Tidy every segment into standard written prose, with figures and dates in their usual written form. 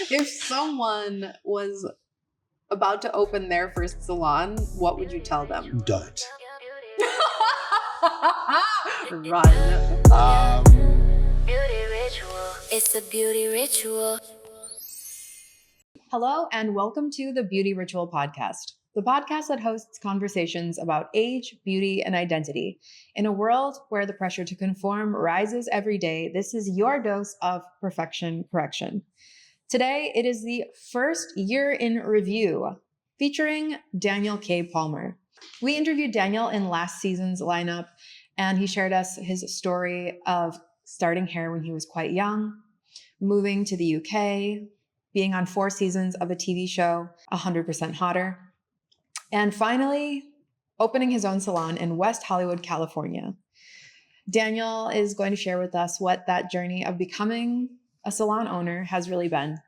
If someone was about to open their first salon, what would you tell them? Don't. Run. Beauty ritual. It's a beauty ritual. Hello, and welcome to the Beauty Ritual Podcast, the podcast that hosts conversations about age, beauty, and identity. In a world where the pressure to conform rises every day, this is your dose of perfection correction. Today, it is the first year in review featuring Daniel K. Palmer. We interviewed Daniel in last season's lineup, and he shared us his story of starting hair when he was quite young, moving to the UK, being on 4 seasons of a TV show, 100% Hotter, and finally, opening his own salon in West Hollywood, California. Daniel is going to share with us what that journey of becoming a salon owner has really been.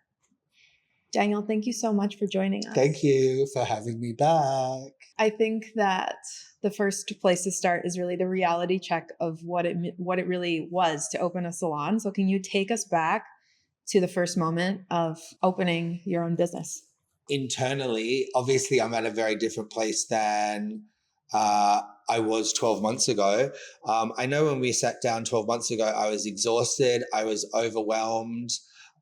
Daniel, thank you so much for joining us. Thank you for having me back. I think that the first place to start is really the reality check of what it really was to open a salon. So can you take us back to the first moment of opening your own business? Internally, obviously, I'm at a very different place than I was 12 months ago. I know when we sat down 12 months ago, I was exhausted. I was overwhelmed.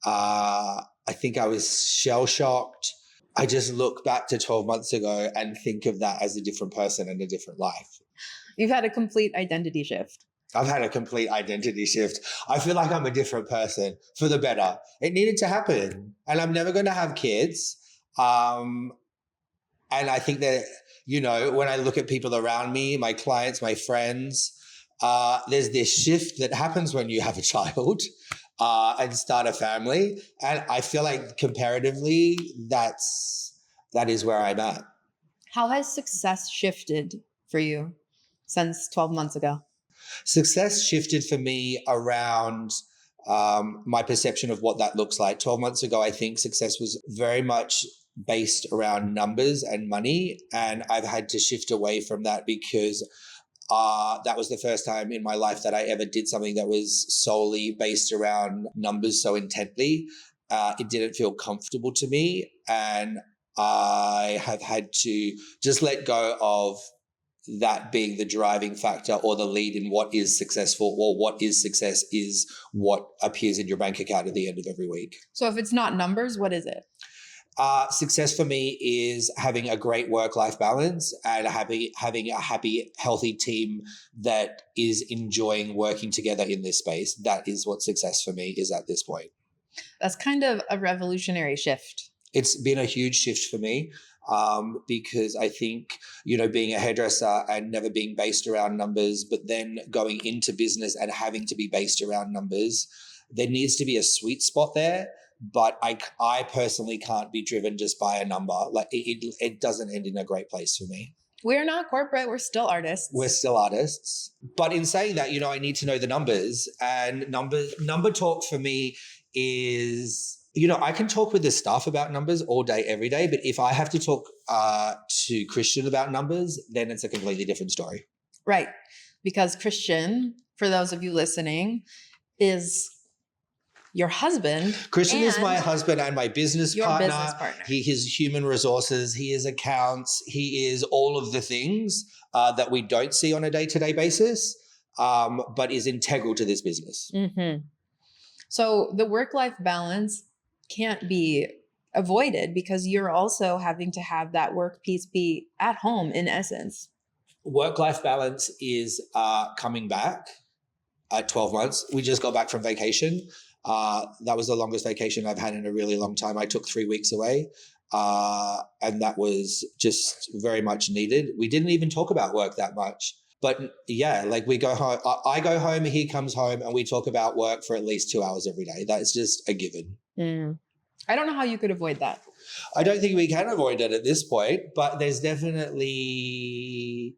I think I was shell-shocked. I just look back to 12 months ago and think of that as a different person and a different life. You've had a complete identity shift. I've had a complete identity shift. I feel like I'm a different person for the better. It needed to happen. And I'm never going to have kids. And I think that, you know, when I look at people around me, my clients, my friends, there's this shift that happens when you have a child and start a family. And I feel like comparatively, that is where I'm at. How has success shifted for you since 12 months ago? Success shifted for me around my perception of what that looks like. 12 months ago, I think success was very much based around numbers and money. And I've had to shift away from that because that was the first time in my life that I ever did something that was solely based around numbers so intently. It didn't feel comfortable to me. And I have had to just let go of that being the driving factor or the lead in what is successful, or what is success is what appears in your bank account at the end of every week. So if it's not numbers, what is it? Success for me is having a great work-life balance and having a happy, healthy team that is enjoying working together in this space. That is what success for me is at this point. That's kind of a revolutionary shift. It's been a huge shift for me because I think, you know, being a hairdresser and never being based around numbers, but then going into business and having to be based around numbers, there needs to be a sweet spot there. But I personally can't be driven just by a number. Like it doesn't end in a great place for me. We're not corporate. We're still artists. We're still artists. But in saying that, you know, I need to know the numbers, and number talk for me is, you know, I can talk with the staff about numbers all day, every day. But if I have to talk to Christian about numbers, then it's a completely different story. Right. Because Christian, for those of you listening, is your husband. Christian is my husband and my business partner. Business partner. He is human resources. He is accounts. He is all of the things that we don't see on a day-to-day basis, but is integral to this business. Mm-hmm. So the work-life balance can't be avoided because you're also having to have that work piece be at home in essence. Work-life balance is coming back at 12 months. We just got back from vacation. That was the longest vacation I've had in a really long time. I took 3 weeks away, and that was just very much needed. We didn't even talk about work that much. But yeah, like we go home, I go home, he comes home, and we talk about work for at least 2 hours every day. That's just a given. I don't know how you could avoid that. I don't think we can avoid it at this point, but there's definitely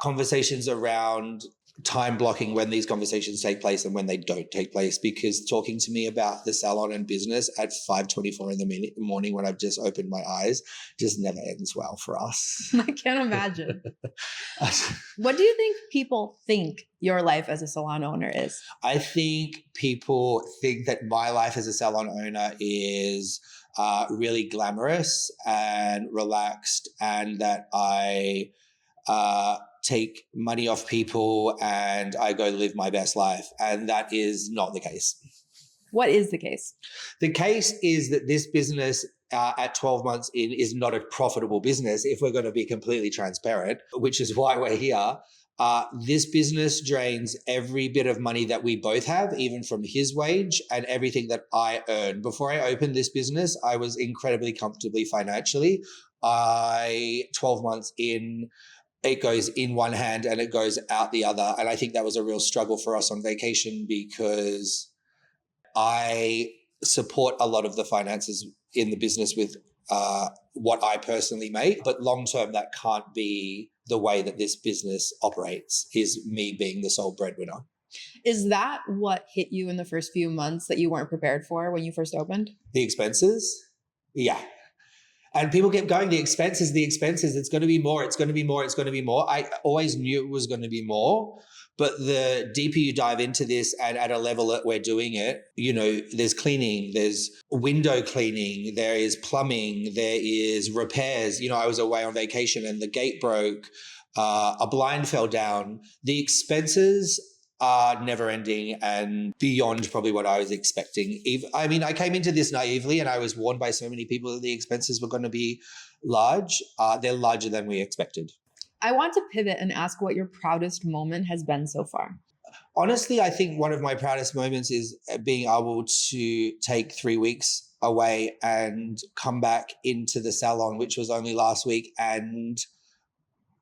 conversations around time blocking when these conversations take place and when they don't take place, because talking to me about the salon and business at 5:24 in the morning when I've just opened my eyes just never ends well for us. I can't imagine. What do you think people think your life as a salon owner is? I think people think that my life as a salon owner is really glamorous and relaxed, and that I take money off people and I go live my best life. And that is not the case. What is the case? The case is that this business at 12 months in is not a profitable business, if we're going to be completely transparent, which is why we're here. This business drains every bit of money that we both have, even from his wage and everything that I earn. Before I opened this business, I was incredibly comfortably financially. 12 months in, it goes in one hand and it goes out the other. And I think that was a real struggle for us on vacation, because I support a lot of the finances in the business with what I personally make. But long term, that can't be the way that this business operates, is me being the sole breadwinner. Is that what hit you in the first few months that you weren't prepared for when you first opened? The expenses? Yeah. And people kept going, the expenses, it's going to be more, it's going to be more, it's going to be more. I always knew it was going to be more, but the deeper you dive into this and at a level that we're doing it, you know, there's cleaning, there's window cleaning, there is plumbing, there is repairs. You know, I was away on vacation and the gate broke, a blind fell down. The expenses are never ending and beyond probably what I was expecting. I mean, I came into this naively and I was warned by so many people that the expenses were going to be large. They're larger than we expected. I want to pivot and ask what your proudest moment has been so far. Honestly, I think one of my proudest moments is being able to take 3 weeks away and come back into the salon, which was only last week, and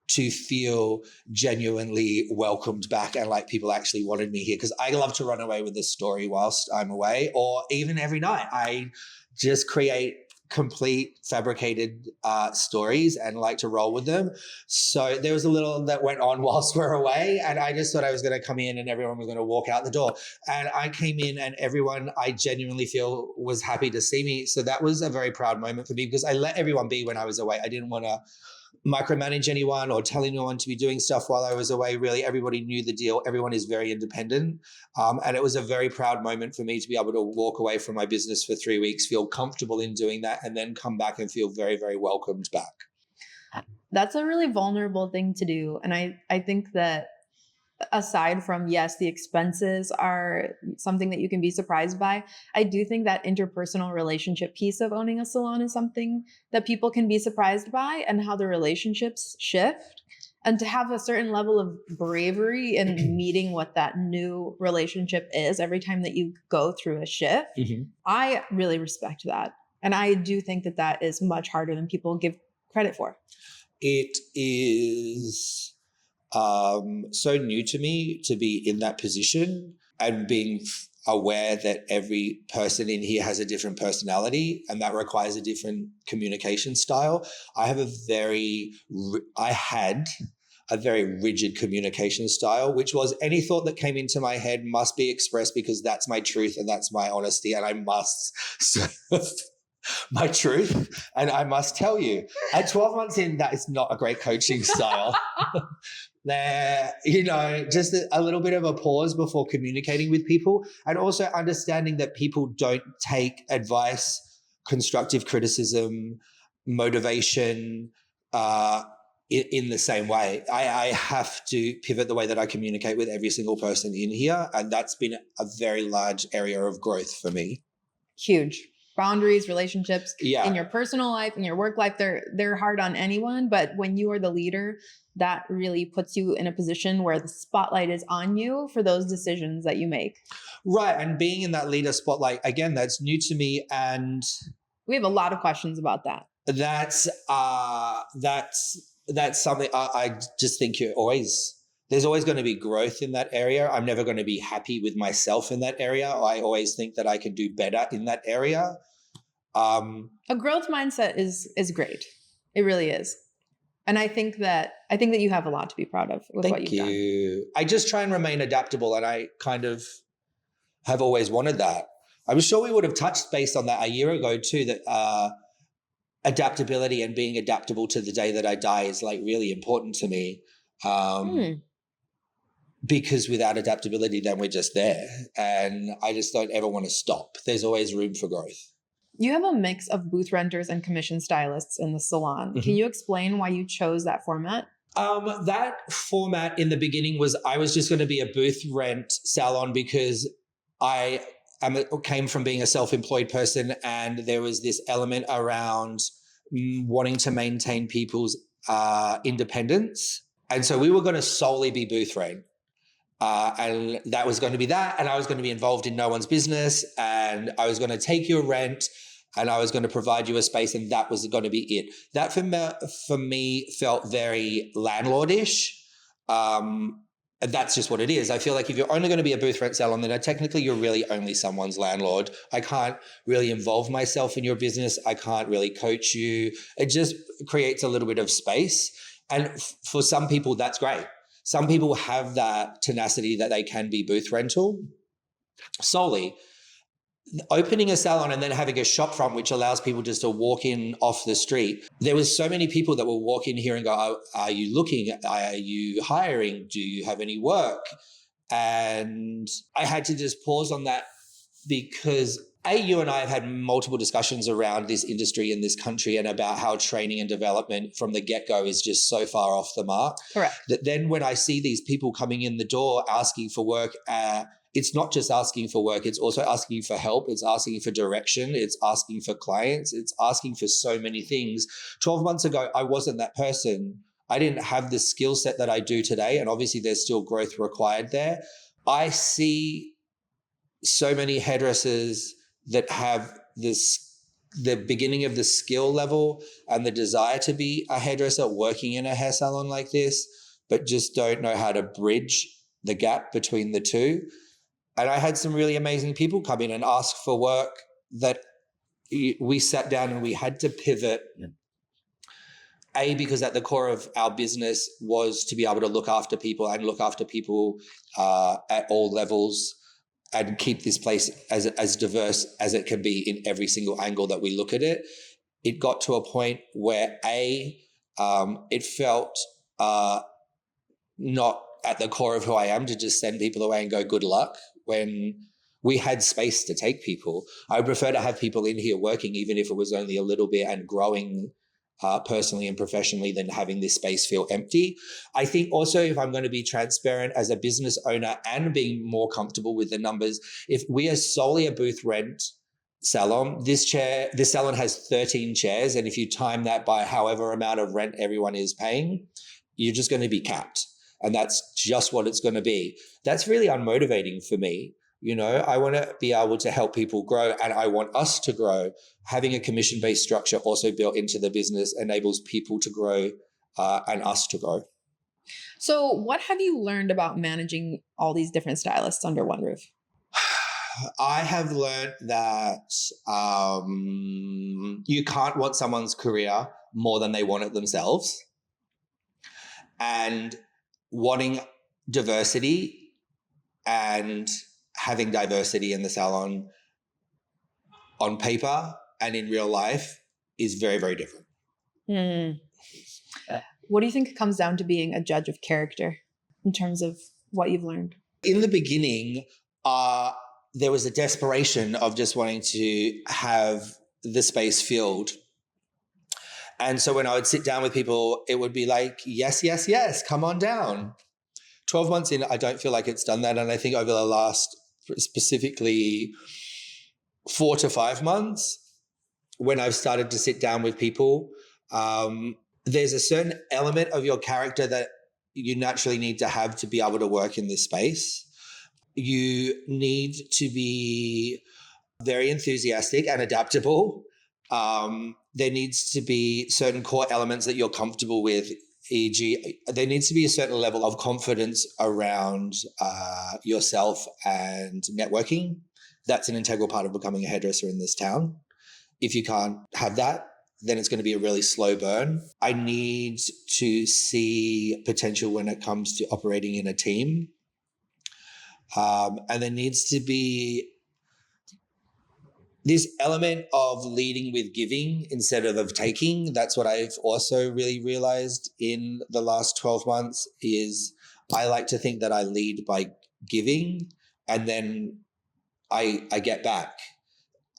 to feel genuinely welcomed back and like people actually wanted me here. Because I love to run away with this story whilst I'm away, or even every night. I just create complete fabricated stories and like to roll with them. So there was a little that went on whilst we're away, and I just thought I was going to come in and everyone was going to walk out the door. And I came in and everyone, I genuinely feel, was happy to see me. So that was a very proud moment for me, because I let everyone be when I was away. I didn't want to micromanage anyone or tell anyone to be doing stuff while I was away. Really, everybody knew the deal. Everyone is very independent. And it was a very proud moment for me to be able to walk away from my business for 3 weeks, feel comfortable in doing that, and then come back and feel very, very welcomed back. That's a really vulnerable thing to do. And I think that aside from, yes, the expenses are something that you can be surprised by, I do think that interpersonal relationship piece of owning a salon is something that people can be surprised by, and how the relationships shift. And to have a certain level of bravery in meeting what that new relationship is every time that you go through a shift, I really respect that. And I do think that that is much harder than people give credit for. It is so new to me to be in that position, and being aware that every person in here has a different personality and that requires a different communication style. I had a very rigid communication style, which was any thought that came into my head must be expressed, because that's my truth and that's my honesty, and I must serve my truth and I must tell you. At 12 months in, that is not a great coaching style. There, you know, just a little bit of a pause before communicating with people, and also understanding that people don't take advice, constructive criticism, motivation in the same way. I have to pivot the way that I communicate with every single person in here, and that's been a very large area of growth for me. Huge. Boundaries, relationships in your personal life, in your work life, they're hard on anyone. But when you are the leader, that really puts you in a position where the spotlight is on you for those decisions that you make. Right. And being in that leader spotlight, again, that's new to me. And we have a lot of questions about that. That's something I just think there's always going to be growth in that area. I'm never going to be happy with myself in that area. I always think that I can do better in that area. A growth mindset is great. It really is. And I think that you have a lot to be proud of with what Thank you've done. you. I just try and remain adaptable, and I kind of have always wanted that. I'm sure we would have touched base on that a year ago too, that adaptability and being adaptable to the day that I die is like really important to me. Because without adaptability, then we're just there. And I just don't ever want to stop. There's always room for growth. You have a mix of booth renters and commission stylists in the salon. Mm-hmm. Can you explain why you chose that format? That format in the beginning was I was just going to be a booth rent salon because I came from being a self-employed person, and there was this element around wanting to maintain people's independence. And so we were going to solely be booth rent. And that was going to be that. And I was going to be involved in no one's business, and I was going to take your rent and I was going to provide you a space, and that was going to be it. That for me felt very landlordish. And that's just what it is. I feel like if you're only going to be a booth rent salon, then technically you're really only someone's landlord. I can't really involve myself in your business. I can't really coach you. It just creates a little bit of space. And for some people, that's great. Some people have that tenacity that they can be booth rental solely. Opening a salon and then having a shop front, which allows people just to walk in off the street. There was so many people that will walk in here and go, oh, are you looking? Are you hiring? Do you have any work? And I had to just pause on that because you and I have had multiple discussions around this industry in this country and about how training and development from the get-go is just so far off the mark. Correct. That then when I see these people coming in the door asking for work, it's not just asking for work, it's also asking for help, it's asking for direction, it's asking for clients, it's asking for so many things. 12 months ago, I wasn't that person. I didn't have the skill set that I do today, and obviously there's still growth required there. I see so many hairdressers that have the beginning of the skill level and the desire to be a hairdresser working in a hair salon like this, but just don't know how to bridge the gap between the two. And I had some really amazing people come in and ask for work that we sat down and we had to pivot. Because at the core of our business was to be able to look after people at all levels and keep this place as diverse as it can be in every single angle that we look at it. It got to a point where it felt not at the core of who I am to just send people away and go good luck when we had space to take people. I would prefer to have people in here working, even if it was only a little bit, and growing personally and professionally, than having this space feel empty. I think also, if I'm going to be transparent as a business owner and being more comfortable with the numbers, if we are solely a booth rent salon, this salon has 13 chairs. And if you time that by however amount of rent everyone is paying, you're just going to be capped. And that's just what it's going to be. That's really unmotivating for me. You know, I want to be able to help people grow, and I want us to grow. Having a commission-based structure also built into the business enables people to grow and us to grow. So what have you learned about managing all these different stylists under one roof? I have learned that you can't want someone's career more than they want it themselves. And wanting diversity and having diversity in the salon on paper and in real life is very, very different. What do you think it comes down to being a judge of character in terms of what you've learned? In the beginning, there was a desperation of just wanting to have the space filled. And so when I would sit down with people, it would be like, yes, yes, yes, come on down. 12 months in, I don't feel like it's done that. And I think over the last specifically 4 to 5 months, when I've started to sit down with people, there's a certain element of your character that you naturally need to have to be able to work in this space. You need to be very enthusiastic and adaptable. There needs to be certain core elements that you're comfortable with, e.g., there needs to be a certain level of confidence around yourself and networking. That's an integral part of becoming a hairdresser in this town. If you can't have that, then it's going to be a really slow burn. I need to see potential when it comes to operating in a team. And there needs to be this element of leading with giving instead of taking. That's what I've also really realized in the last 12 months is I like to think that I lead by giving and then I get back.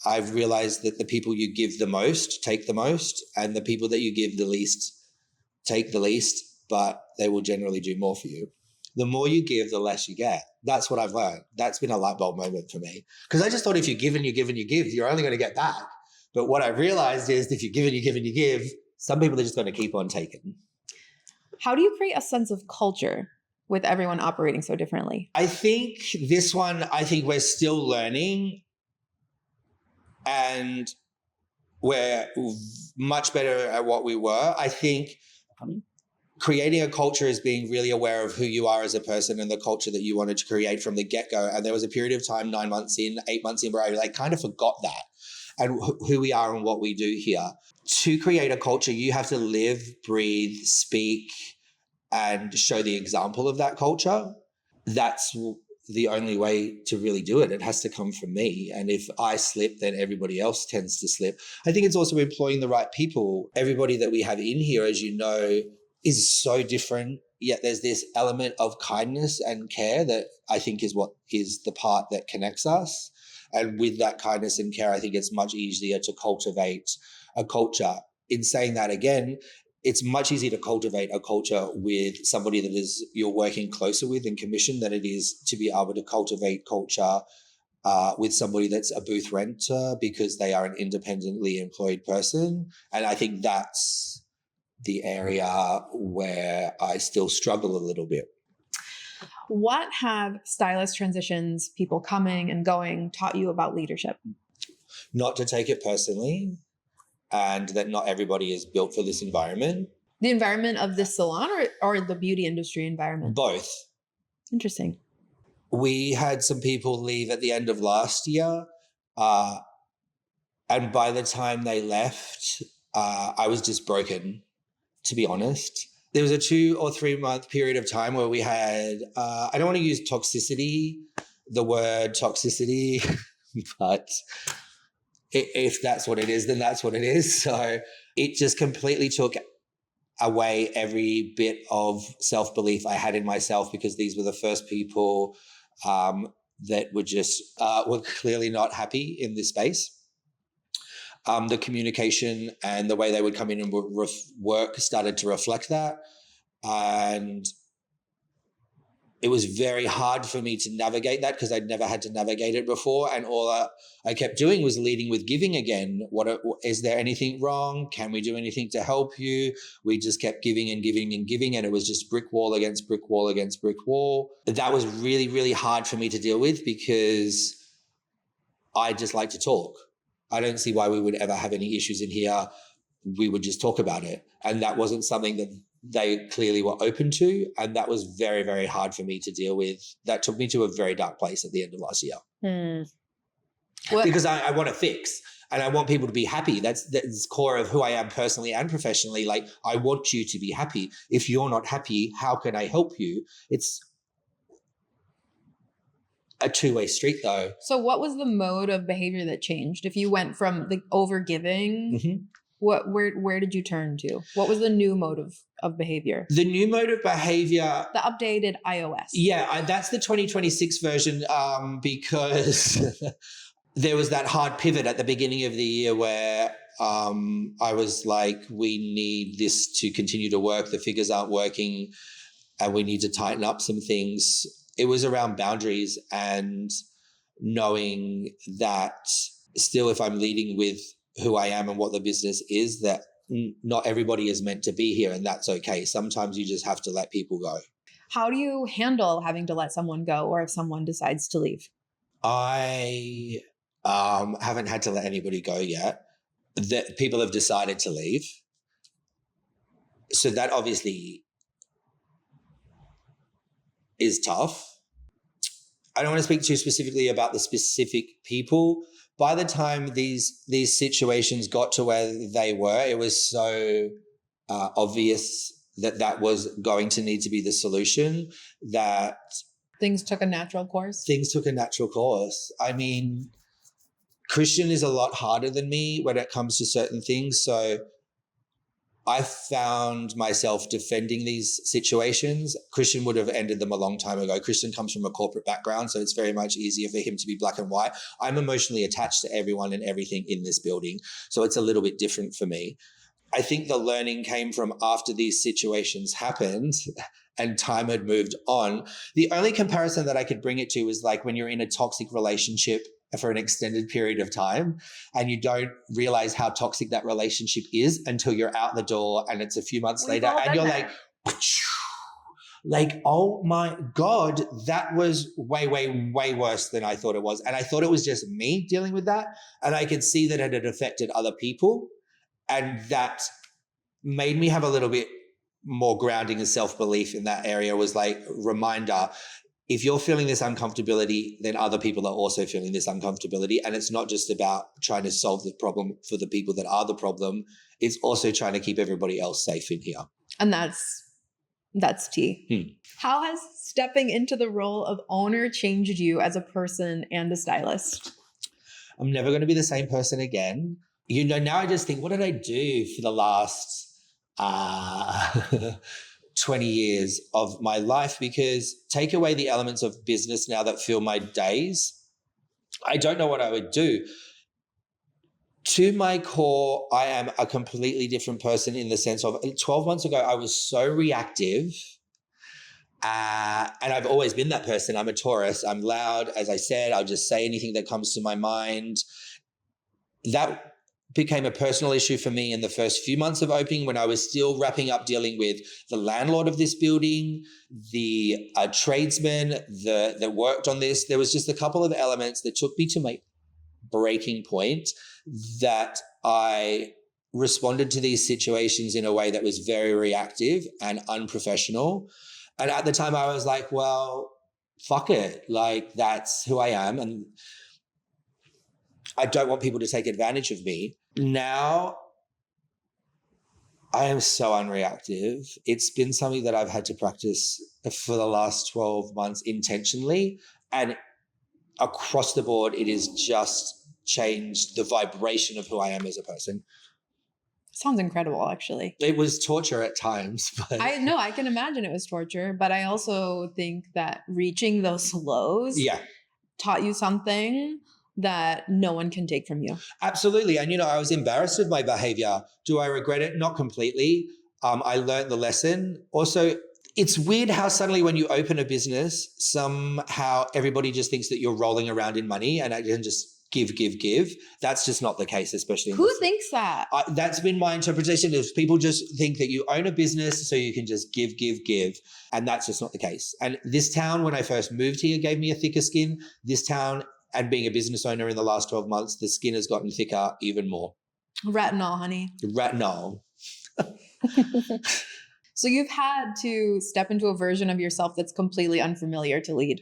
I've realized that the people you give the most take the most, and the people that you give the least take the least, but they will generally do more for you. The more you give, the less you get. That's what I've learned. That's been a light bulb moment for me. Because I just thought if you give and you give and you give, you're only going to get back. But what I realized is if you give and you give and you give, some people are just going to keep on taking. How do you create a sense of culture with everyone operating so differently? I think this one, we're still learning, and we're much better at what we were. I think creating a culture is being really aware of who you are as a person and the culture that you wanted to create from the get-go. And there was a period of time, 9 months in, 8 months in, where I kind of forgot that and who we are and what we do here. To create a culture, you have to live, breathe, speak, and show the example of that culture. That's the only way to really do it. It has to come from me. And if I slip, then everybody else tends to slip. I think it's also employing the right people. Everybody that we have in here, as you know, is so different, yet there's this element of kindness and care that I think is what is the part that connects us. And with that kindness and care, I think it's much easier to cultivate a culture. In saying that again, it's much easier to cultivate a culture with somebody that is you're working closer with in commission than it is to be able to cultivate culture with somebody that's a booth renter because they are an independently employed person. And I think that's the area where I still struggle a little bit. What have stylist transitions, people coming and going, taught you about leadership? Not to take it personally, and that not everybody is built for this environment. The environment of this salon or the beauty industry environment? Both. Interesting. We had some people leave at the end of last year, and by the time they left, I was just broken, to be honest. There was a 2 or 3 month period of time where we had, I don't want to use the word toxicity, but if that's what it is, then that's what it is. So it just completely took away every bit of self-belief I had in myself, because these were the first people that were just, were clearly not happy in this space. The communication and the way they would come in and work started to reflect that. And it was very hard for me to navigate that because I'd never had to navigate it before. And all I kept doing was leading with giving again. Is there anything wrong? Can we do anything to help you? We just kept giving and giving and giving. And it was just brick wall against brick wall against brick wall. That was really, really hard for me to deal with because I just like to talk. I don't see why we would ever have any issues in here. We would just talk about it. And that wasn't something that they clearly were open to. And that was very, very hard for me to deal with. That took me to a very dark place at the end of last year. Because I want to fix and I want people to be happy. That's core of who I am personally and professionally. Like, I want you to be happy. If you're not happy, how can I help you? It's a two-way street though. So what was the mode of behavior that changed? If you went from the over giving, where did you turn to? What was the new mode of behavior? The new mode of behavior. The updated iOS. Yeah, that's the 2026 version because there was that hard pivot at the beginning of the year where I was like, we need this to continue to work. The figures aren't working and we need to tighten up some things. It was around boundaries and knowing that still if I'm leading with who I am and what the business is, that not everybody is meant to be here, and that's okay. Sometimes you just have to let people go. How do you handle having to let someone go or if someone decides to leave? I haven't had to let anybody go yet. That people have decided to leave. So that obviously is tough. I don't want to speak too specifically about the specific people, by the time these situations got to where they were, it was so obvious that was going to need to be the solution, that Things took a natural course. I mean, Christian is a lot harder than me when it comes to certain things. So I found myself defending these situations. Christian would have ended them a long time ago. Christian comes from a corporate background, so it's very much easier for him to be black and white. I'm emotionally attached to everyone and everything in this building, so it's a little bit different for me. I think the learning came from after these situations happened and time had moved on. The only comparison that I could bring it to is like when you're in a toxic relationship for an extended period of time and you don't realize how toxic that relationship is until you're out the door and it's a few months later and you're like, oh my God, that was way, way, way worse than I thought it was. And I thought it was just me dealing with that. And I could see that it had affected other people. And that made me have a little bit more grounding and self-belief in that area. Was like reminder, if you're feeling this uncomfortability, then other people are also feeling this uncomfortability. And it's not just about trying to solve the problem for the people that are the problem. It's also trying to keep everybody else safe in here. And that's tea. How has stepping into the role of owner changed you as a person and a stylist? I'm never going to be the same person again. You know, now I just think, what did I do for the last 20 years of my life? Because take away the elements of business now that fill my days, I don't know what I would do. To my core, I am a completely different person in the sense of 12 months ago, I was so reactive. And I've always been that person. I'm a Taurus. I'm loud. As I said, I'll just say anything that comes to my mind. That became a personal issue for me in the first few months of opening, when I was still wrapping up dealing with the landlord of this building, the tradesman that worked on this. There was just a couple of elements that took me to my breaking point, that I responded to these situations in a way that was very reactive and unprofessional. And at the time I was like, well, fuck it. Like, that's who I am. And I don't want people to take advantage of me. Now, I am so unreactive. It's been something that I've had to practice for the last 12 months intentionally. And across the board, it has just changed the vibration of who I am as a person. Sounds incredible, actually. It was torture at times. But I can imagine it was torture, but I also think that reaching those lows taught you something that no one can take from you. Absolutely. And, you know, I was embarrassed with my behavior. Do I regret it? Not completely. I learned the lesson. Also, it's weird how suddenly when you open a business, somehow everybody just thinks that you're rolling around in money and I can just give. That's just not the case, especially in Who thinks that? That's been my interpretation, is people just think that you own a business so you can just give. And that's just not the case. And this town, when I first moved here, gave me a thicker skin. This town, and being a business owner in the last 12 months, the skin has gotten thicker even more. Retinol, honey. Retinol. So you've had to step into a version of yourself that's completely unfamiliar to lead.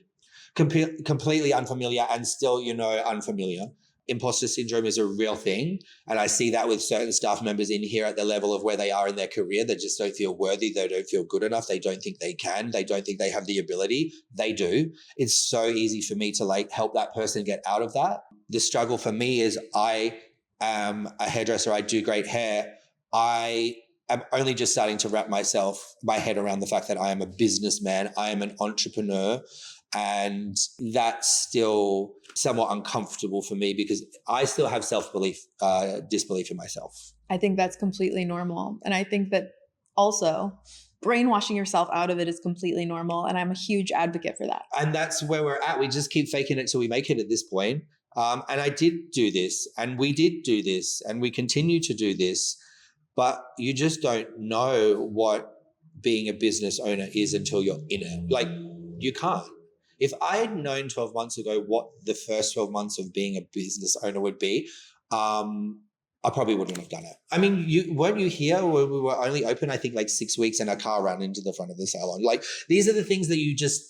Completely unfamiliar, and still, you know, unfamiliar. Imposter syndrome is a real thing. And I see that with certain staff members in here at the level of where they are in their career. They just don't feel worthy. They don't feel good enough. They don't think they can. They don't think they have the ability. They do. It's so easy for me to like help that person get out of that. The struggle for me is I am a hairdresser. I do great hair. I am only just starting to wrap my head around the fact that I am a businessman. I am an entrepreneur. And that's still somewhat uncomfortable for me because I still have disbelief in myself. I think that's completely normal. And I think that also brainwashing yourself out of it is completely normal. And I'm a huge advocate for that. And that's where we're at. We just keep faking it till we make it at this point. And I did do this, and we did do this, and we continue to do this. But you just don't know what being a business owner is until you're in it. Like, you can't. If I had known 12 months ago what the first 12 months of being a business owner would be, I probably wouldn't have done it. I mean, weren't you here when we were only open, I think, like 6 weeks, and a car ran into the front of the salon? Like, these are the things that you just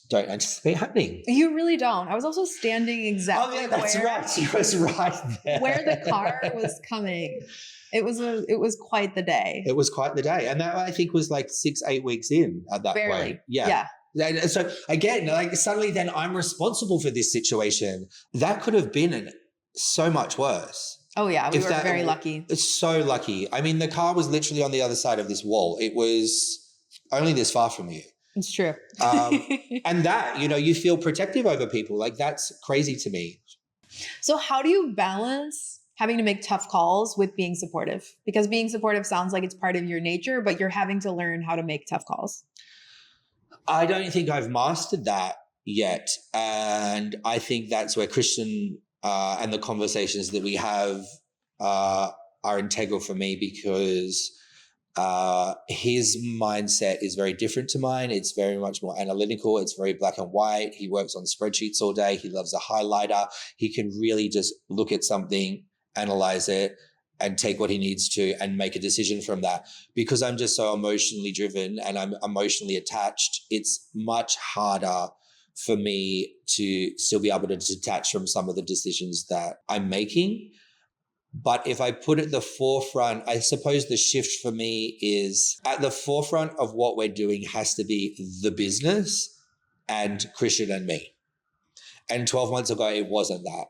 don't anticipate happening. You really don't. I was also standing exactly That's right. She was right there. where the car was coming. It was quite the day. It was quite the day. And that I think was like 6-8 weeks in at that Barely. point. Yeah. And so again, like suddenly then I'm responsible for this situation. That could have been so much worse. Oh yeah, we were very lucky. So lucky. I mean, the car was literally on the other side of this wall. It was only this far from you. It's true. And that, you feel protective over people. Like that's crazy to me. So how do you balance having to make tough calls with being supportive? Because being supportive sounds like it's part of your nature, but you're having to learn how to make tough calls. I don't think I've mastered that yet. And I think that's where Christian and the conversations that we have are integral for me, because his mindset is very different to mine. It's very much more analytical. It's very black and white. He works on spreadsheets all day. He loves a highlighter. He can really just look at something, analyze it, and take what he needs to and make a decision from that. Because I'm just so emotionally driven and I'm emotionally attached, it's much harder for me to still be able to detach from some of the decisions that I'm making. But if I put at the forefront, I suppose the shift for me is at the forefront of what we're doing has to be the business and Christian and me. And 12 months ago, it wasn't that.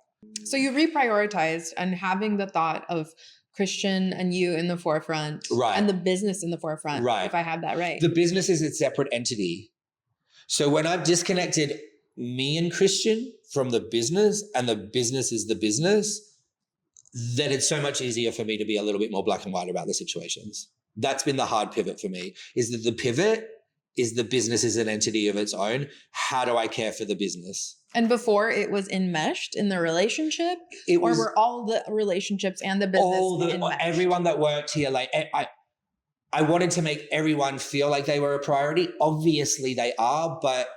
So you reprioritized, and having the thought of Christian and you in the forefront, right, and the business in the forefront, right, if I have that right. The business is a separate entity. So when I've disconnected me and Christian from the business, and the business is the business, then it's so much easier for me to be a little bit more black and white about the situations. That's been the hard pivot for me, is that the pivot is the business is an entity of its own. How do I care for the business? And before it was enmeshed in the relationship, or were all the relationships and the business enmeshed? Everyone that worked here, like I wanted to make everyone feel like they were a priority. Obviously they are, but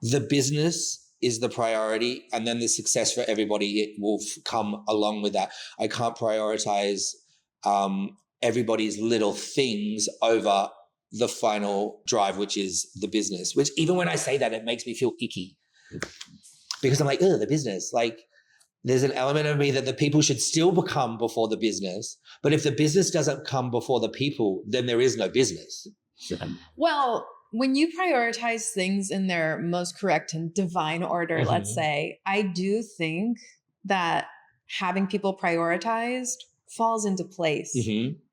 the business is the priority, and then the success for everybody, it will come along with that. I can't prioritize everybody's little things over the final drive, which is the business, which even when I say that, it makes me feel icky, because I'm like, oh, the business. Like there's an element of me that the people should still come before the business. But if the business doesn't come before the people, then there is no business. Well, when you prioritize things in their most correct and divine order, let's say, I do think that having people prioritized falls into place.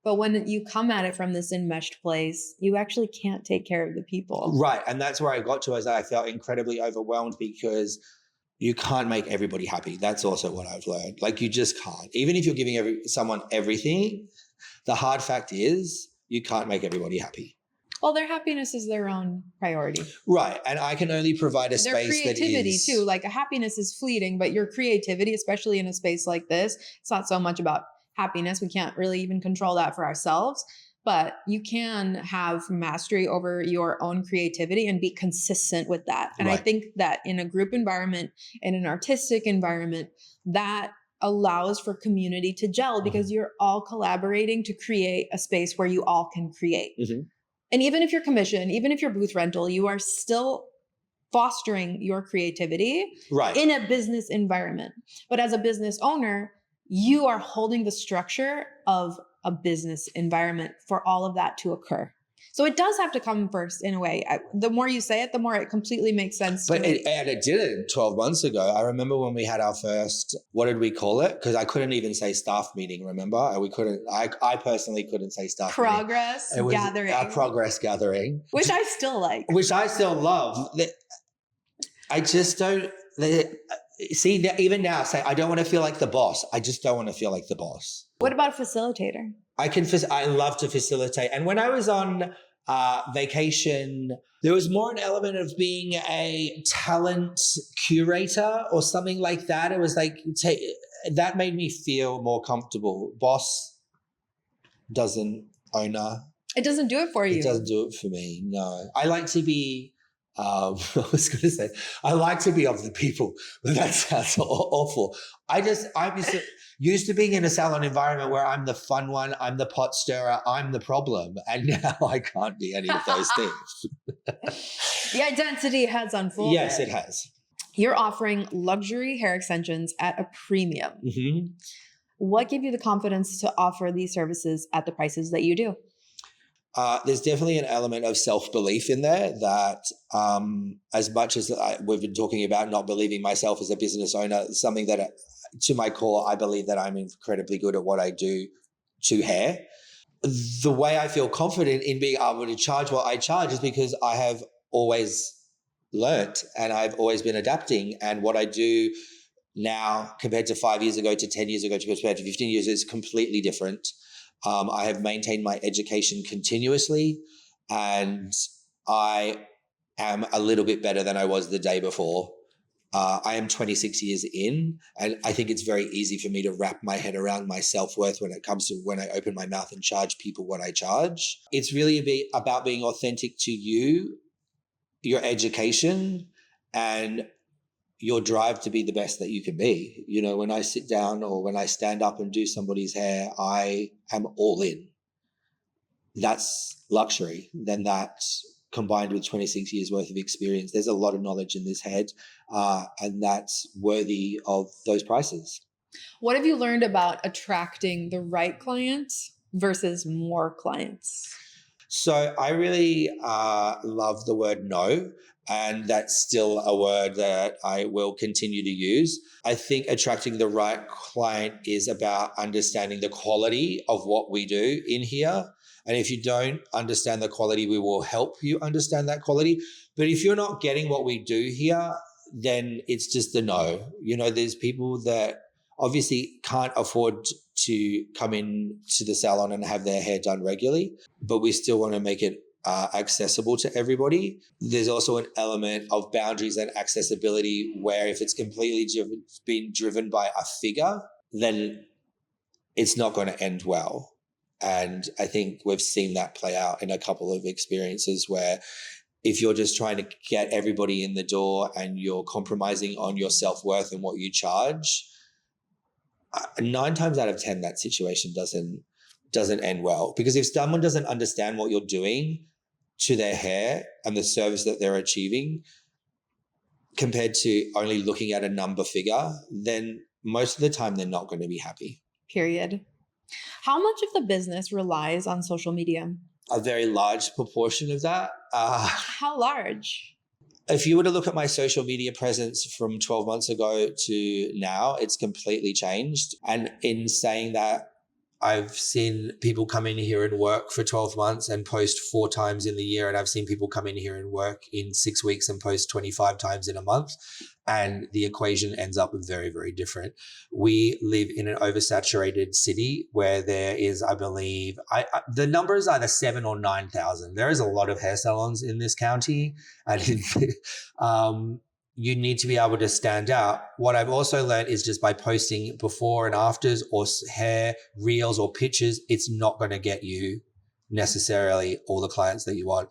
But when you come at it from this enmeshed place, you actually can't take care of the people. Right. And that's where I got to, as I felt incredibly overwhelmed, because you can't make everybody happy. That's also what I've learned. Like you just can't. Even if you're giving someone everything, the hard fact is you can't make everybody happy. Well, their happiness is their own priority. Right. And I can only provide a space that is... Their creativity too. Like a happiness is fleeting, but your creativity, especially in a space like this, it's not so much about happiness. We can't really even control that for ourselves, but you can have mastery over your own creativity and be consistent with that. And I think that in a group environment, in an artistic environment, that allows for community to gel, because you're all collaborating to create a space where you all can create. And even if you're commissioned, even if you're booth rental, you are still fostering your creativity in a business environment. But as a business owner, you are holding the structure of a business environment for all of that to occur. So it does have to come first in a way. The more you say it, the more it completely makes sense. But it did 12 months ago. I remember when we had our first, what did we call it? Because I couldn't even say staff meeting, remember? I personally couldn't say staff progress meeting. Gathering. Our progress gathering. Which I still like. Which I still love. I just don't... See, even now, say, I don't want to feel like the boss. I just don't want to feel like the boss. What about a facilitator? I love to facilitate. And when I was on vacation, there was more an element of being a talent curator or something like that. It was like, that made me feel more comfortable. Boss doesn't, owner. It doesn't do it for you. It doesn't do it for me, no. I like to be I was going to say, I like to be of the people, but that sounds awful. I'm used to being in a salon environment where I'm the fun one, I'm the pot stirrer, I'm the problem. And now I can't be any of those things. The identity has unfolded. Yes, it has. You're offering luxury hair extensions at a premium. Mm-hmm. What gave you the confidence to offer these services at the prices that you do? There's definitely an element of self-belief in there that as much as we've been talking about not believing myself as a business owner, something that to my core, I believe that I'm incredibly good at what I do to hair. The way I feel confident in being able to charge what I charge is because I have always learnt and I've always been adapting, and what I do now compared to 5 years ago to 10 years ago to compared to 15 years is completely different. I have maintained my education continuously, and I am a little bit better than I was the day before. I am 26 years in, and I think it's very easy for me to wrap my head around my self-worth when it comes to when I open my mouth and charge people what I charge. It's really about being authentic to you, your education, and your drive to be the best that you can be. You know, when I sit down or when I stand up and do somebody's hair, I am all in. That's luxury. Then that combined with 26 years worth of experience, there's a lot of knowledge in this head, and that's worthy of those prices. What have you learned about attracting the right clients versus more clients? So I really love the word no, and that's still a word that I will continue to use. I think attracting the right client is about understanding the quality of what we do in here. And if you don't understand the quality, we will help you understand that quality. But if you're not getting what we do here, then it's just a no. You know, there's people that obviously can't afford to come in to the salon and have their hair done regularly, but we still want to make it accessible to everybody. There's also an element of boundaries and accessibility where if it's completely been driven by a figure, then it's not going to end well. And I think we've seen that play out in a couple of experiences where if you're just trying to get everybody in the door and you're compromising on your self-worth and what you charge, 9 times out of 10, that situation doesn't end well. Because if someone doesn't understand what you're doing to their hair and the service that they're achieving compared to only looking at a number figure, then most of the time they're not going to be happy. Period. How much of the business relies on social media? A very large proportion of that. How large? If you were to look at my social media presence from 12 months ago to now, it's completely changed. And in saying that, I've seen people come in here and work for 12 months and post 4 times in the year. And I've seen people come in here and work in 6 weeks and post 25 times in a month. And the equation ends up very, very different. We live in an oversaturated city where there is, I believe, the number is either 7,000 or 9,000. There is a lot of hair salons in this county. And you need to be able to stand out. What I've also learned is just by posting before and afters or hair reels or pictures, it's not going to get you necessarily all the clients that you want.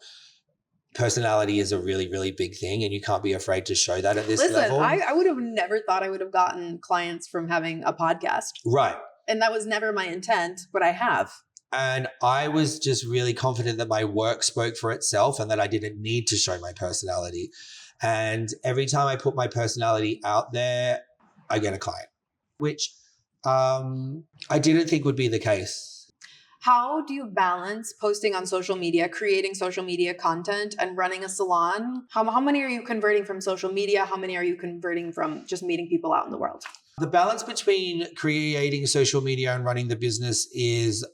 Personality is a really, really big thing, and you can't be afraid to show that at this level. I would have never thought I would have gotten clients from having a podcast. Right. And that was never my intent, but I have. And I was just really confident that my work spoke for itself and that I didn't need to show my personality. And every time I put my personality out there, I get a client, which I didn't think would be the case. How do you balance posting on social media, creating social media content, and running a salon? How many are you converting from social media? How many are you converting from just meeting people out in the world? The balance between creating social media and running the business is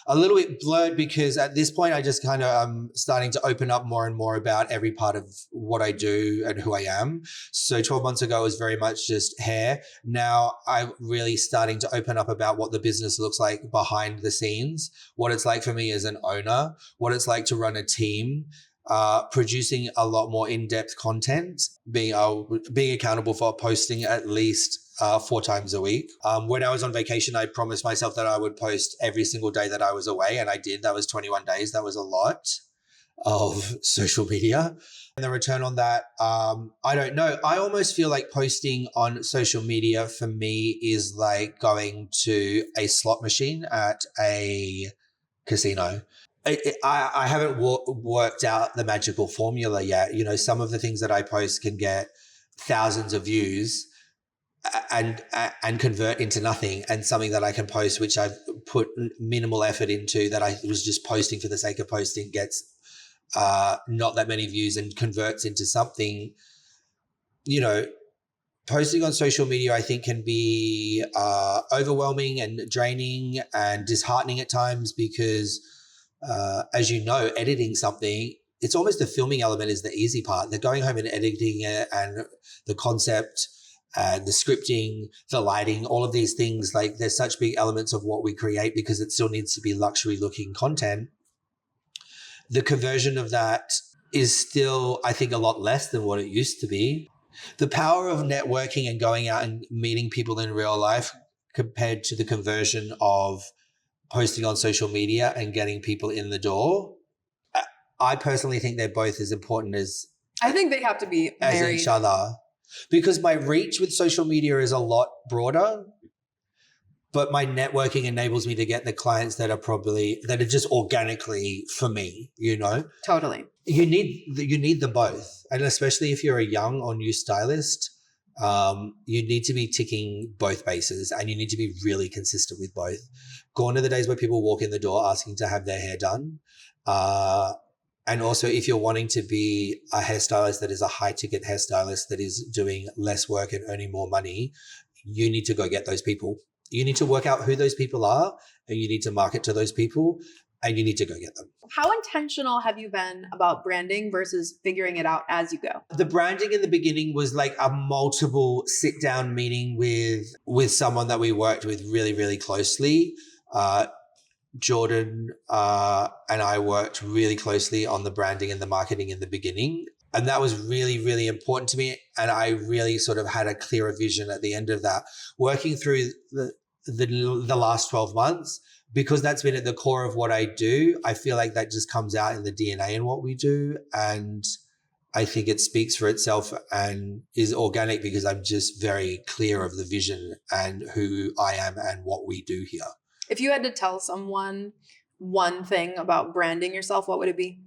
a little bit blurred because at this point I just kind of am starting to open up more and more about every part of what I do and who I am. So 12 months ago was very much just hair. Now I'm really starting to open up about what the business looks like behind the scenes, what it's like for me as an owner, what it's like to run a team, producing a lot more in-depth content, being accountable for posting at least 4 times a week. When I was on vacation, I promised myself that I would post every single day that I was away, and I did. That was 21 days. That was a lot. of social media. And the return on that, I don't know. I almost feel like posting on social media for me is like going to a slot machine at a casino. I haven't worked out the magical formula yet. You know, some of the things that I post can get thousands of views and convert into nothing, and something that I can post which I've put minimal effort into, that I was just posting for the sake of posting, gets not that many views and converts into something. You know, posting on social media, I think, can be overwhelming and draining and disheartening at times because, as you know, editing something, it's almost the filming element is the easy part. The going home and editing it and the concept and the scripting, the lighting, all of these things, like there's such big elements of what we create because it still needs to be luxury looking content. The conversion of that is still, I think, a lot less than what it used to be. The power of networking and going out and meeting people in real life compared to the conversion of posting on social media and getting people in the door, I personally think they're both as important as I think they have to be as married. each other, because my reach with social media is a lot broader, but my networking enables me to get the clients that are just organically for me, you know? Totally. You need them both. And especially if you're a young or new stylist, you need to be ticking both bases and you need to be really consistent with both. Gone are the days where people walk in the door asking to have their hair done. And also, if you're wanting to be a hairstylist that is a high ticket hairstylist that is doing less work and earning more money, you need to go get those people. You need to work out who those people are and you need to market to those people and you need to go get them. How intentional have you been about branding versus figuring it out as you go? The branding in the beginning was like a multiple sit down meeting with someone that we worked with really, really closely. Jordan and I worked really closely on the branding and the marketing in the beginning. And that was really, really important to me. And I really sort of had a clearer vision at the end of that. Working through the last 12 months, because that's been at the core of what I do, I feel like that just comes out in the DNA in what we do. And I think it speaks for itself and is organic because I'm just very clear of the vision and who I am and what we do here. If you had to tell someone one thing about branding yourself, what would it be?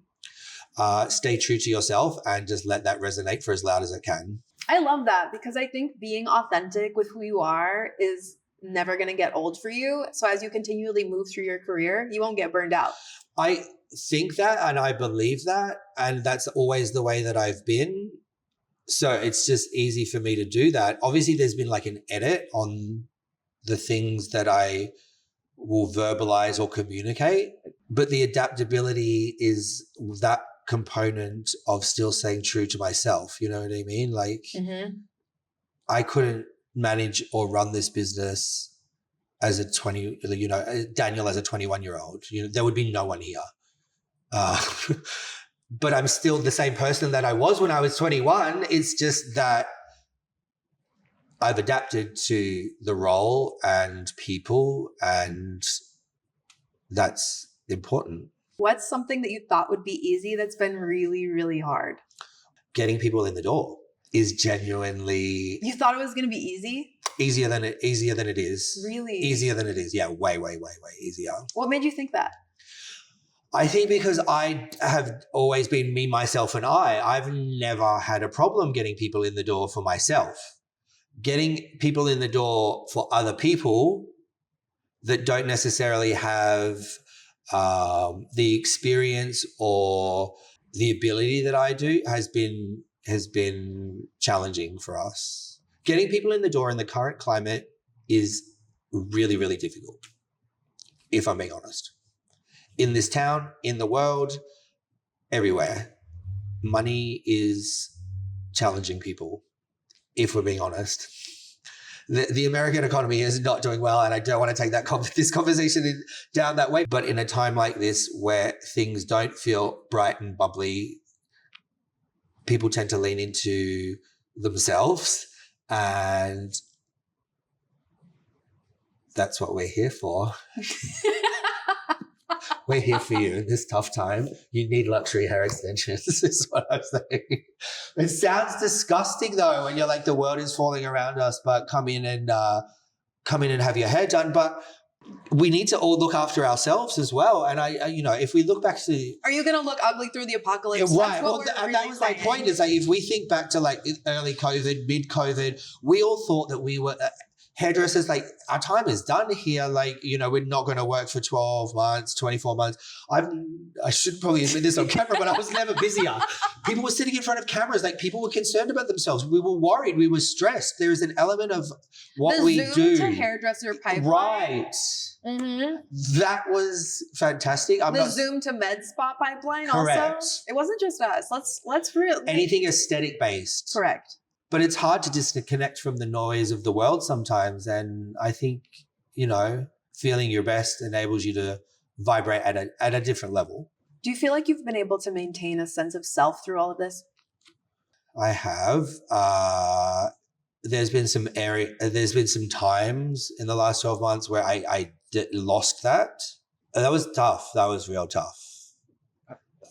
Stay true to yourself and just let that resonate for as loud as it can. I love that because I think being authentic with who you are is never going to get old for you. So as you continually move through your career, you won't get burned out. I think that and I believe that. And that's always the way that I've been. So it's just easy for me to do that. Obviously, there's been like an edit on the things that I will verbalize or communicate, but the adaptability is that component of still staying true to myself. You know what I mean? Like I couldn't manage or run this business as a Daniel as a 21-year-old. You know, there would be no one here. But I'm still the same person that I was when I was 21. It's just that I've adapted to the role and people, and that's important. What's something that you thought would be easy that's been really, really hard? Getting people in the door is genuinely... You thought it was going to be easy? Easier than it is. Really? Easier than it is. Yeah, way, way, way, way easier. What made you think that? I think because I have always been me, myself, and I've never had a problem getting people in the door for myself. Getting people in the door for other people that don't necessarily have the experience or the ability that I do has been challenging for us. Getting people in the door in the current climate is really, really difficult, if I'm being honest. In this town, in the world, everywhere, money is challenging people, if we're being honest. The American economy is not doing well, and I don't want to take this conversation down that way. But in a time like this where things don't feel bright and bubbly, people tend to lean into themselves, and that's what we're here for. We're here for you in this tough time. You need luxury hair extensions, is what I'm saying. It sounds disgusting though when you're like, the world is falling around us, but come in and have your hair done. But we need to all look after ourselves as well. And I if we look back to, are you going to look ugly through the apocalypse? right? Well, and that was my point. Is like, if we think back to like early COVID, mid COVID, we all thought that we were hairdressers. Like, our time is done here. Like, we're not going to work for 12 months, 24 months. I should probably admit this on camera, but I was never busier. People were sitting in front of cameras. Like, people were concerned about themselves. We were worried. We were stressed. There is an element of what we do. The Zoom to hairdresser pipeline. Right. Mm-hmm. That was fantastic. Zoom to med spa pipeline. Correct. Also, it wasn't just us. Let's really anything aesthetic based. Correct. But it's hard to disconnect from the noise of the world sometimes. And I think, feeling your best enables you to vibrate at a different level. Do you feel like you've been able to maintain a sense of self through all of this? I have. There's been some times in the last 12 months where I lost that. That was tough. That was real tough.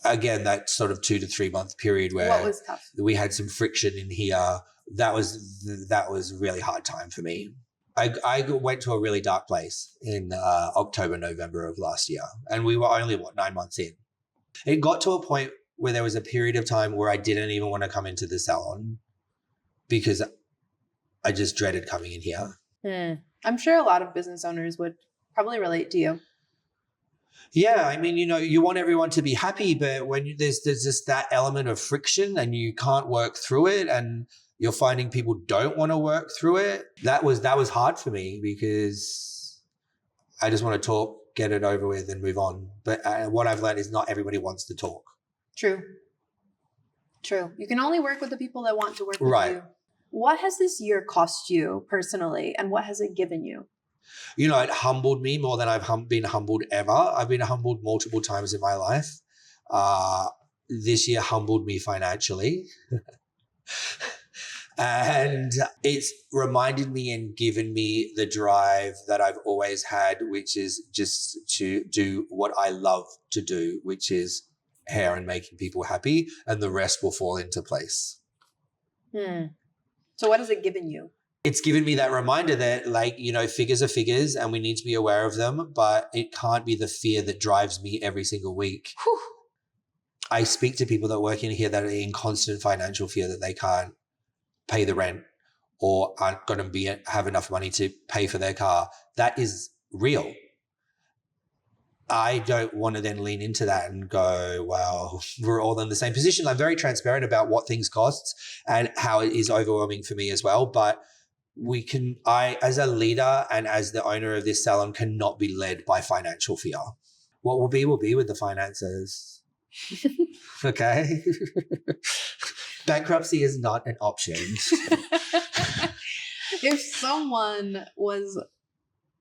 Again, that sort of 2 to 3 month period where what was tough? We had some friction in here. That was a really hard time for me. I went to a really dark place in October, November of last year, and we were only 9 months in. It got to a point where there was a period of time where I didn't even want to come into the salon because I just dreaded coming in here. I'm sure a lot of business owners would probably relate to you. Yeah, I mean, you want everyone to be happy, but when there's just that element of friction and you can't work through it, and you're finding people don't want to work through it, that was hard for me because I just want to talk, get it over with, and move on. But what I've learned is not everybody wants to talk. True. You can only work with the people that want to work with you. What has this year cost you personally, and what has it given you? It humbled me more than I've been humbled ever. I've been humbled multiple times in my life. This year humbled me financially. And it's reminded me and given me the drive that I've always had, which is just to do what I love to do, which is hair and making people happy, and the rest will fall into place. So what has it given you? It's given me that reminder that, figures are figures and we need to be aware of them, but it can't be the fear that drives me every single week. Whew. I speak to people that work in here that are in constant financial fear that they can't pay the rent or aren't going to have enough money to pay for their car. That is real. I don't want to then lean into that and go, well, we're all in the same position. I'm very transparent about what things cost and how it is overwhelming for me as well. But I, as a leader and as the owner of this salon, cannot be led by financial fear. What will be with the finances. Okay. Bankruptcy is not an option. If someone was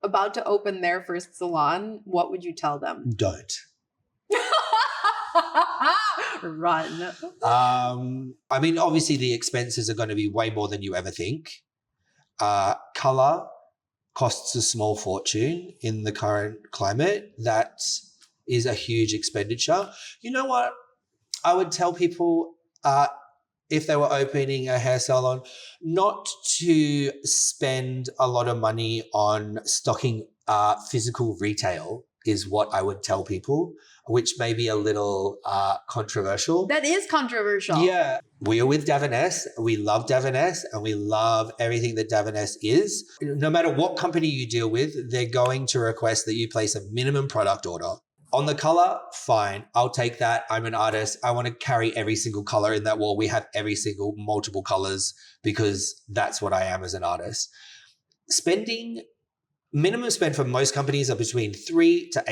about to open their first salon, what would you tell them? Don't. Run. I mean, obviously the expenses are going to be way more than you ever think. Color costs a small fortune in the current climate. That is a huge expenditure. You know what? I would tell people, if they were opening a hair salon, not to spend a lot of money on stocking physical retail is what I would tell people, which may be a little controversial. That is controversial. Yeah. We are with Davines. We love Davines and we love everything that Davines is. No matter what company you deal with, they're going to request that you place a minimum product order. On the color, fine. I'll take that. I'm an artist. I want to carry every single color in that wall. We have every single multiple colors because that's what I am as an artist. Minimum spend for most companies are between $3,000 to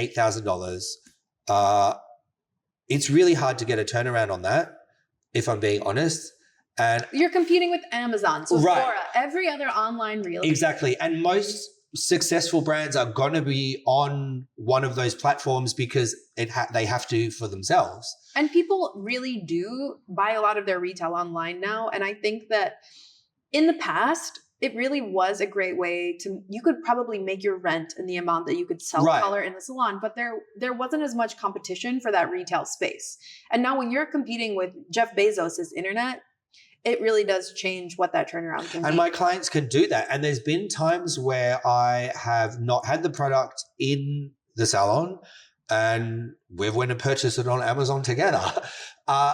$8,000. It's really hard to get a turnaround on that, if I'm being honest. And you're competing with Amazon, Sephora, right. Every other online retailer. Exactly. And most successful brands are going to be on one of those platforms because they have to for themselves. And people really do buy a lot of their retail online now. And I think that in the past, it really was a great way you could probably make your rent in the amount that you could sell Right. color in the salon, but there wasn't as much competition for that retail space. And now when you're competing with Jeff Bezos's internet, it really does change what that turnaround can be. And my clients can do that. And there's been times where I have not had the product in the salon and we've went and purchased it on Amazon together.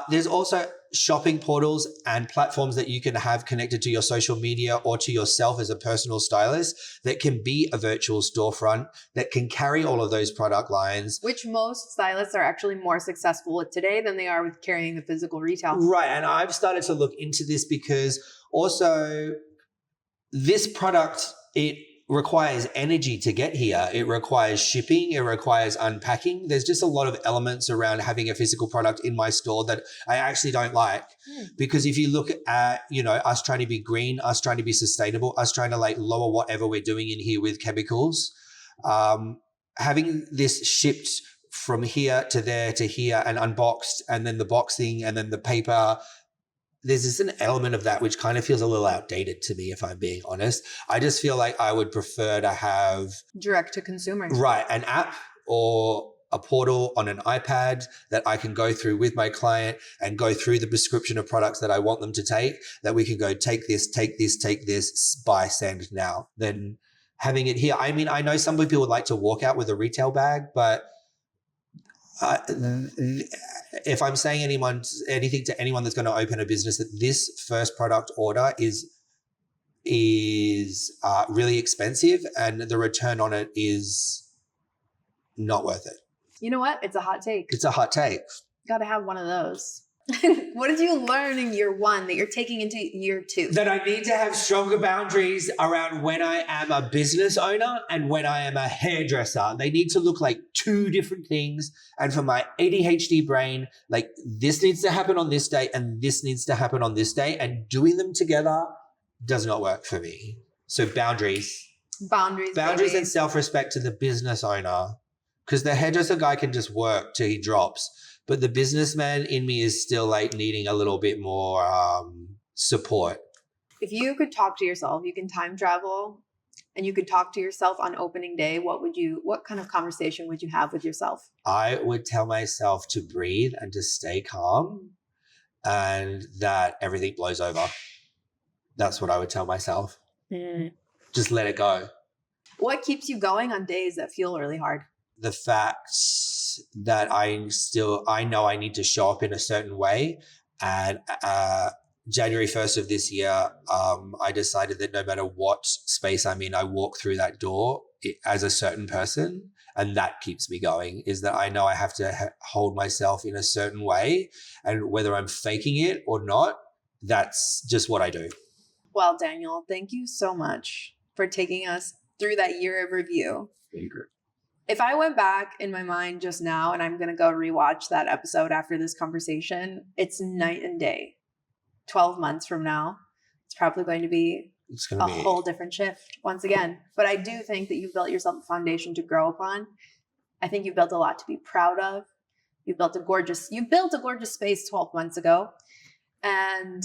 There's also shopping portals and platforms that you can have connected to your social media or to yourself as a personal stylist that can be a virtual storefront that can carry all of those product lines. Which most stylists are actually more successful with today than they are with carrying the physical retail. Right. And I've started to look into this because also this product, it requires energy to get here. It requires shipping. It requires unpacking. There's just a lot of elements around having a physical product in my store that I actually don't like. Because if you look at, us trying to be green, us trying to be sustainable, us trying to lower whatever we're doing in here with chemicals, having this shipped from here to there to here and unboxed and then the boxing and then the paper, there's just an element of that which kind of feels a little outdated to me, if I'm being honest. I just feel like I would prefer to have direct to consumer. Right. An app or a portal on an iPad that I can go through with my client and go through the prescription of products that I want them to take, that we can go take this, buy, send now. Then having it here. I mean, I know some people would like to walk out with a retail bag, but if I'm saying anything to anyone that's going to open a business, that this first product order is really expensive and the return on it is not worth it. You know what? It's a hot take. It's a hot take. Got to have one of those. What did you learn in year 1 that you're taking into year 2? That I need to have stronger boundaries around when I am a business owner and when I am a hairdresser. They need to look like two different things. And for my ADHD brain, this needs to happen on this day and this needs to happen on this day. And doing them together does not work for me. So boundaries. Boundaries and self-respect to the business owner. Because the hairdresser guy can just work till he drops. But the businessman in me is still needing a little bit more support. If you could talk to yourself, you can time travel and you could talk to yourself on opening day, what kind of conversation would you have with yourself? I would tell myself to breathe and to stay calm and that everything blows over. That's what I would tell myself. Just let it go. What keeps you going on days that feel really hard? The fact that I know I need to show up in a certain way. And January 1st of this year, I decided that no matter what space I'm in, I walk through that door as a certain person. And that keeps me going, is that I know I have to hold myself in a certain way. And whether I'm faking it or not, that's just what I do. Well, Daniel, thank you so much for taking us through that year of review. If I went back in my mind just now, and I'm going to go rewatch that episode after this conversation, it's night and day. 12 months from now, it's probably going to be a whole different shift once again. But I do think that you've built yourself a foundation to grow upon. I think you've built a lot to be proud of. You built a gorgeous space 12 months ago. And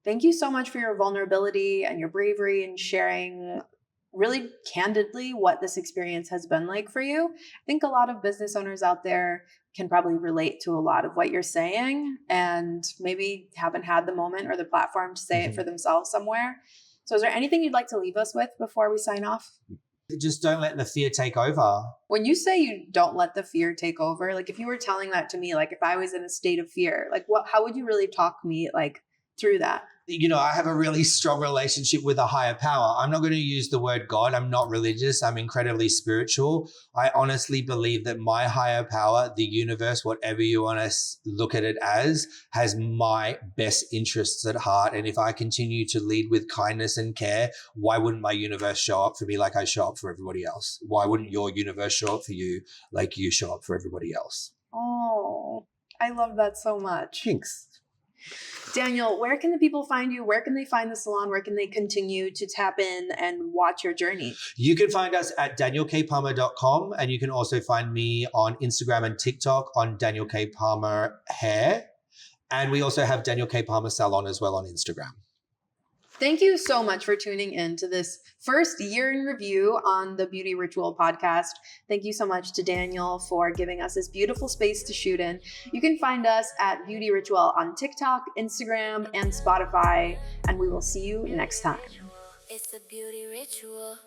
thank you so much for your vulnerability and your bravery and sharing really candidly what this experience has been like for you. I think a lot of business owners out there can probably relate to a lot of what you're saying and maybe haven't had the moment or the platform to say it for themselves somewhere. So is there anything you'd like to leave us with before we sign off? Just don't let the fear take over. When you say you don't let the fear take over, if you were telling that to me, if I was in a state of fear, how would you really talk me through that? I have a really strong relationship with a higher power. I'm not going to use the word God. I'm not religious. I'm incredibly spiritual. I honestly believe that my higher power, the universe, whatever you want to look at it as, has my best interests at heart. And if I continue to lead with kindness and care, why wouldn't my universe show up for me like I show up for everybody else? Why wouldn't your universe show up for you like you show up for everybody else? Oh, I love that so much. Thanks. Daniel, where can the people find you? Where can they find the salon? Where can they continue to tap in and watch your journey? You can find us at danielkpalmer.com, and you can also find me on Instagram and TikTok on Daniel K. Palmer Hair. And we also have Daniel K. Palmer Salon as well on Instagram. Thank you so much for tuning in to this first year in review on the Beauty Ritual podcast. Thank you so much to Daniel for giving us this beautiful space to shoot in. You can find us at Beauty Ritual on TikTok, Instagram, and Spotify, and we will see you next time. It's a beauty ritual.